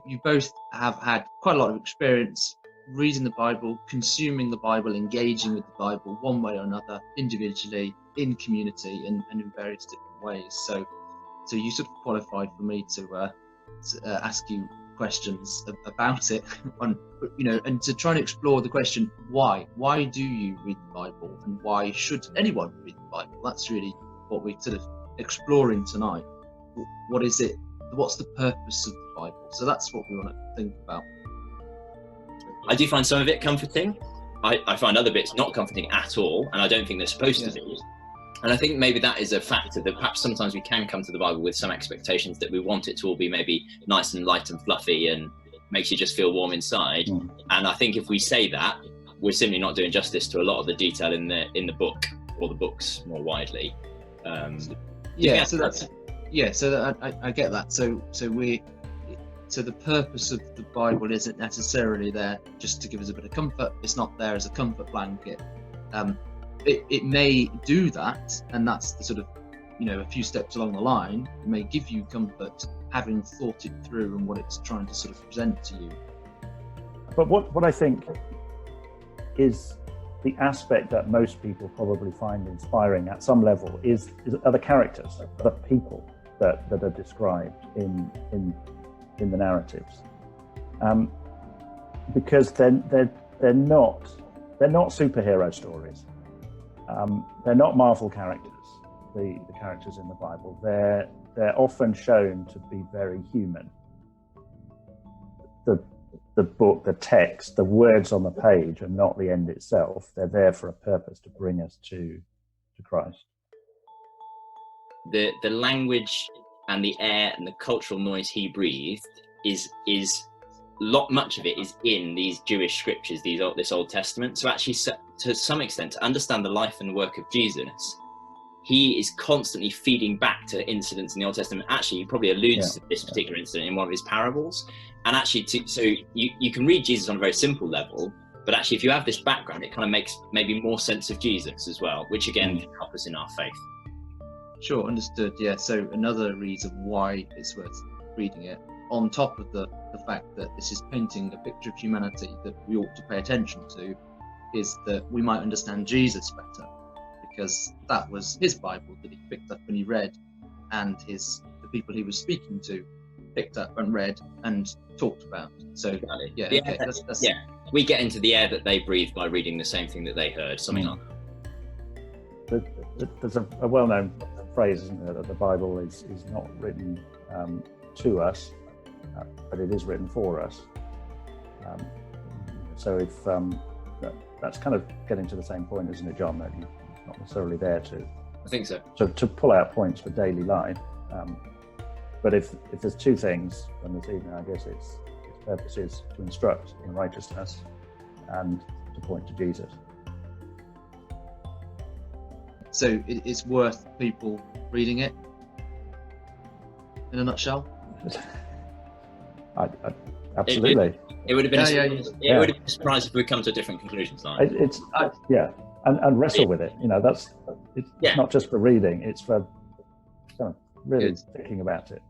you both have had quite a lot of experience reading the Bible, consuming the Bible, engaging with the Bible one way or another, individually, in community, and in various different ways. So you sort of qualified for me to ask you questions about it, on, and to try and explore the question, why? Why do you read the Bible, and why should anyone read the Bible? That's really what we're sort of exploring tonight. What is it? What's the purpose of the Bible? So that's what we want to think about. I do find some of it comforting. I find other bits not comforting at all, and I don't think they're supposed to be. And I think maybe that is a factor that perhaps sometimes we can come to the Bible with some expectations that we want it to all be maybe nice and light and fluffy and makes you just feel warm inside. And I think if we say that, we're simply not doing justice to a lot of the detail in the book, or the books more widely. I get that. So the purpose of the Bible isn't necessarily there just to give us a bit of comfort. It's not there as a comfort blanket. It may do that, and that's the sort of, a few steps along the line. It may give you comfort having thought it through and what it's trying to sort of present to you. But what I think is the aspect that most people probably find inspiring at some level are the characters, the people that are described in the narratives, because they're not superhero stories. They're not Marvel characters. The characters in the Bible, they're often shown to be very human. The book, the text, the words on the page are not the end itself. They're there for a purpose, to bring us to Christ. The language and the air and the cultural noise he breathed is much of it is in these Jewish scriptures, this Old Testament. So actually, to some extent, to understand the life and work of Jesus, he is constantly feeding back to incidents in the Old Testament. Actually, he probably alludes to this particular incident in one of his parables. And actually, so you can read Jesus on a very simple level, but actually, if you have this background, it kind of makes maybe more sense of Jesus as well, which again can help us in our faith. Sure, understood. Yeah, so another reason why it's worth reading it, on top of the fact that this is painting a picture of humanity that we ought to pay attention to, is that we might understand Jesus better, because that was his Bible that he picked up and he read, and the people he was speaking to picked up and read and talked about. So we get into the air that they breathe by reading the same thing that they heard, something like that. There's a well-known phrase, isn't there, that the Bible is not written to us, but it is written for us. So if that's kind of getting to the same point, isn't it, John? That you're not necessarily there I think so. To pull out points for daily life. But if there's two things from this evening, I guess its purpose is to instruct in righteousness and to point to Jesus. So it's worth people reading it, in a nutshell? I absolutely. It would have been it would have been a surprise if we come to a different conclusion tonight. And wrestle with it. It's not just for reading; it's for really thinking about it.